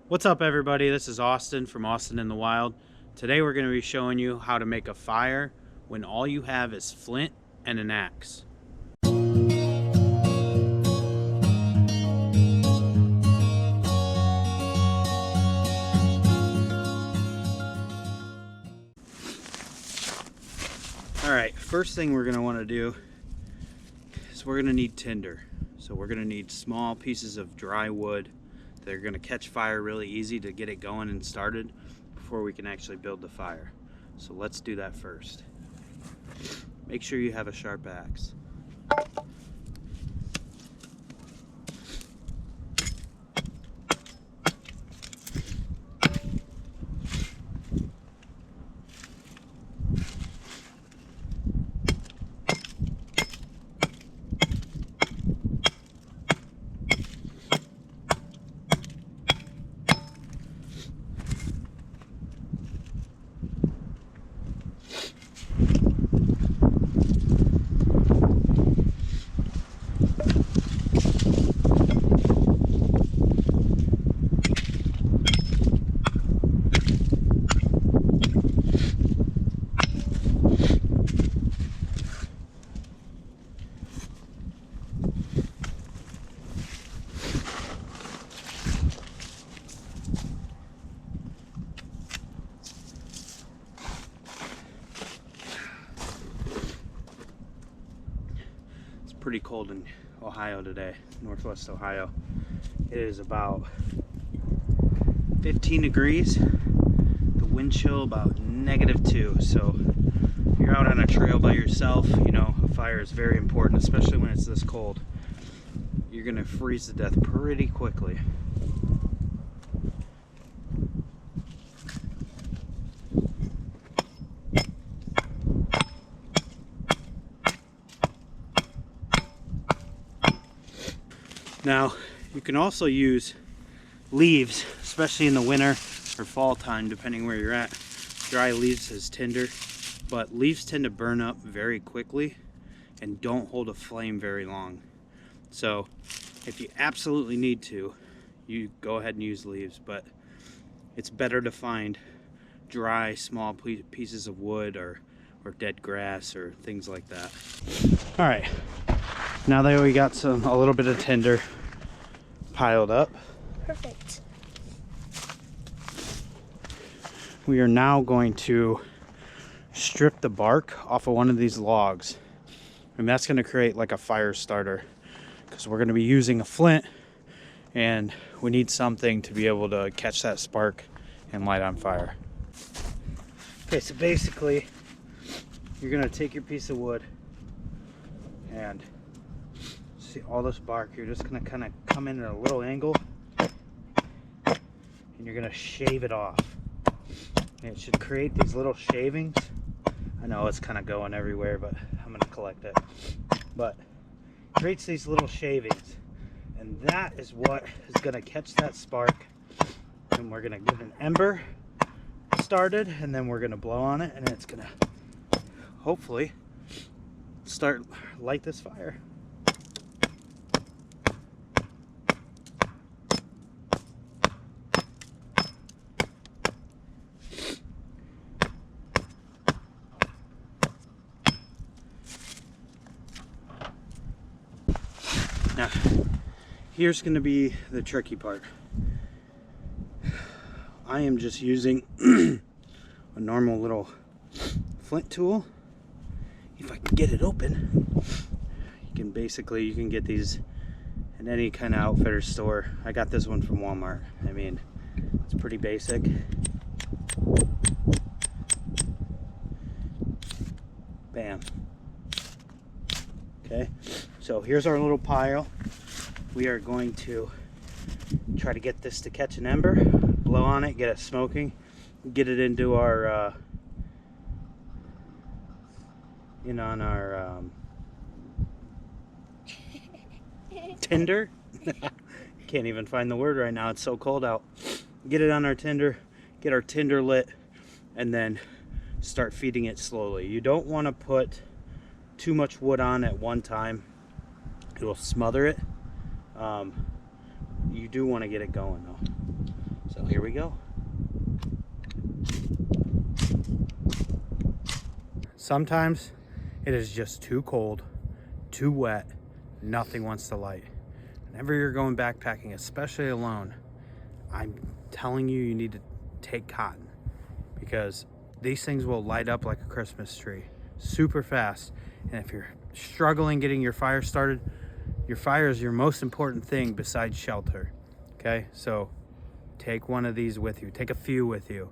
What's up, everybody? This is Austin from Austin in the Wild. Today we're going to be showing you how to make a fire when all you have is flint and an axe. Alright, first thing we're going to want to do is we're going to need tinder. So we're going to need small pieces of dry wood. They're going to catch fire really easy to get it going and started before we can actually build the fire. So let's do that first. Make sure you have a sharp axe. Pretty cold in Ohio today, Northwest Ohio. It is about 15 degrees. The wind chill about -2. So if you're out on a trail by yourself, you know, a fire is very important, especially when it's this cold. You're gonna freeze to death pretty quickly. Now, you can also use leaves, especially in the winter or fall time, depending where you're at. Dry leaves as tinder, but leaves tend to burn up very quickly and don't hold a flame very long. So if you absolutely need to, you go ahead and use leaves, but it's better to find dry, small pieces of wood or dead grass or things like that. All right. Now that we got a little bit of tinder piled up. Perfect. We are now going to strip the bark off of one of these logs. And that's going to create like a fire starter, because we're going to be using a flint and we need something to be able to catch that spark and light on fire. Okay, so basically you're going to take your piece of wood and see all this bark. You're just going to kind of come in at a little angle and you're going to shave it off. And it should create these little shavings. I know it's kind of going everywhere, but I'm going to collect it. But it creates these little shavings, and that is what is going to catch that spark. And we're going to get an ember started, and then we're going to blow on it, and it's going to hopefully light this fire. Now, here's going to be the tricky part. I am just using a normal little flint tool. If I can get it open, you can get these in any kind of outfitter store. I got this one from Walmart. I mean, it's pretty basic. Bam. Okay, so here's our little pile. We are going to try to get this to catch an ember, blow on it, get it smoking, get it into our on our tinder. Can't even find the word right now, it's so cold out. Get it on our tinder, get our tinder lit, and then start feeding it slowly. You don't want to put too much wood on at one time. It will smother it. You do want to get it going though. So So here we go. Sometimes it is just too cold, too wet, nothing wants to light. Whenever you're going backpacking, especially alone, I'm telling you, you need to take cotton, because these things will light up like a Christmas tree super fast. And if you're struggling getting your fire started, your fire is your most important thing besides shelter. Okay, so take one of these with you, take a few with you.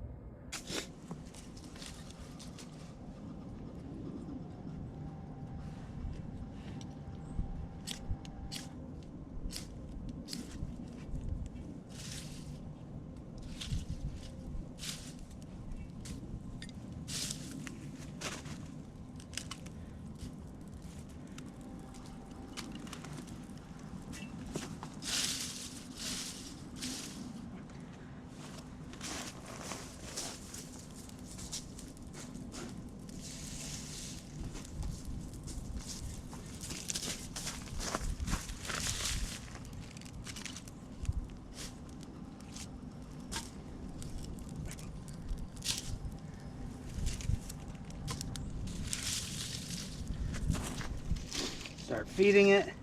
Start feeding it.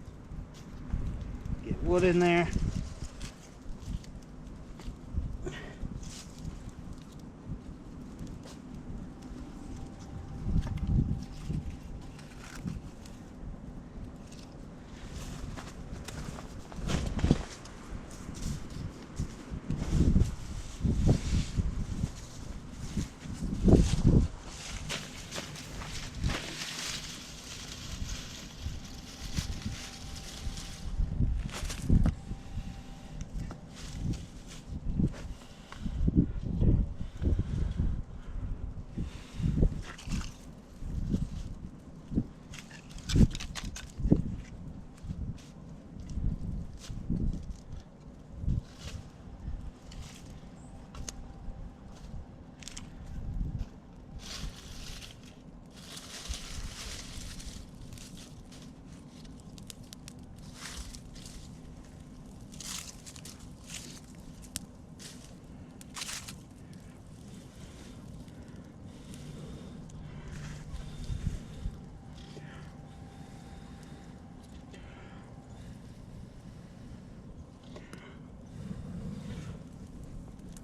Get wood in there.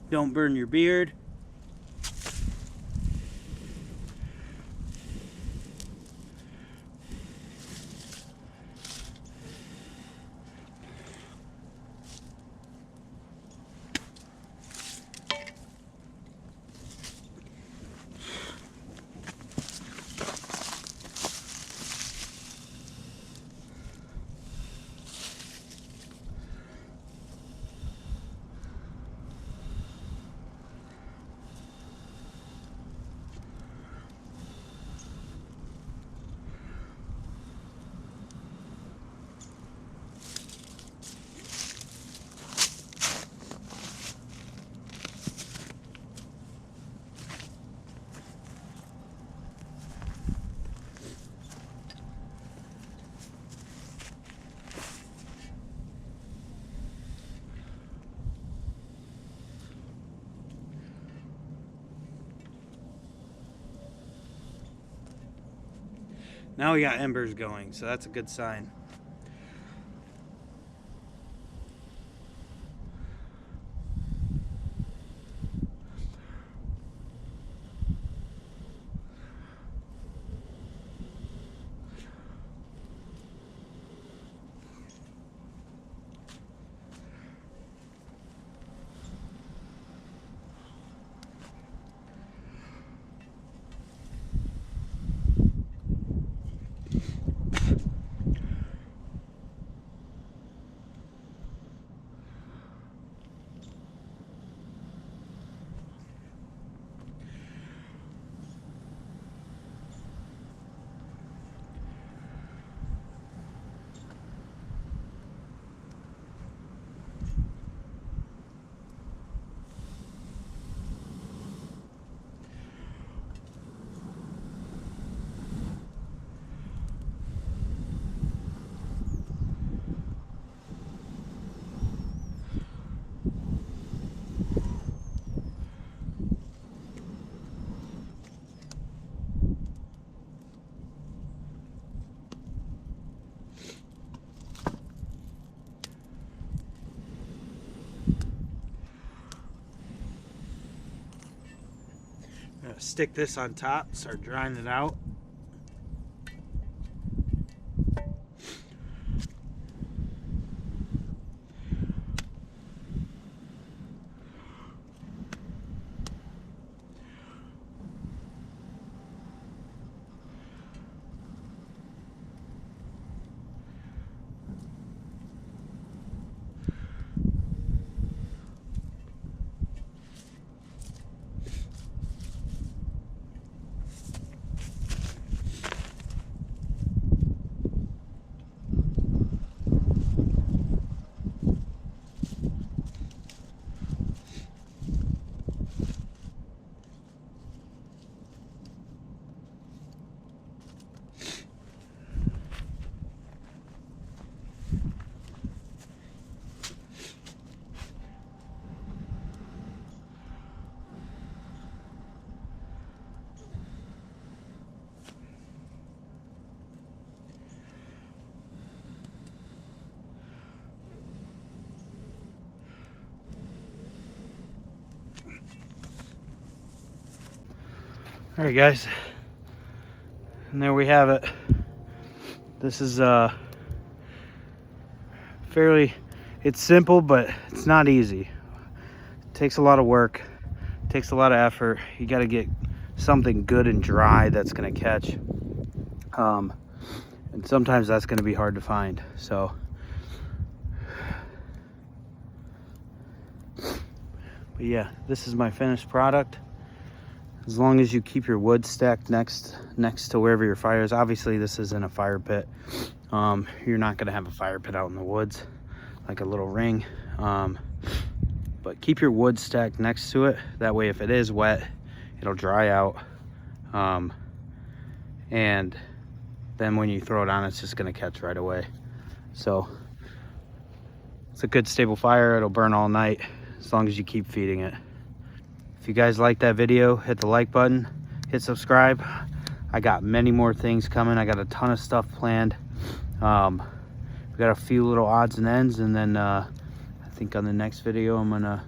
Don't burn your beard. Now we got embers going, so that's a good sign. Gonna stick this on top, start drying it out. All right, guys, and there we have it. This is it's simple, but it's not easy. It takes a lot of work, it takes a lot of effort. You got to get something good and dry that's going to catch, and sometimes that's going to be hard to find. So but yeah, this is my finished product. As long as you keep your wood stacked next to wherever your fire is. Obviously, this isn't a fire pit. You're not going to have a fire pit out in the woods, like a little ring. But keep your wood stacked next to it. That way, if it is wet, it'll dry out. And then when you throw it on, it's just going to catch right away. So it's a good stable fire. It'll burn all night as long as you keep feeding it. If you guys like that video, hit the like button, hit subscribe. I got many more things coming. I got a ton of stuff planned. We got a few little odds and ends, and then I think on the next video I'm gonna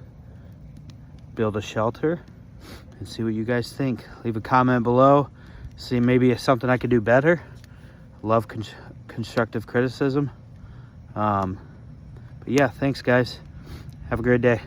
build a shelter and see what you guys think. Leave a comment below. See maybe something I could do better. Love constructive criticism. But yeah, thanks guys. Have a great day.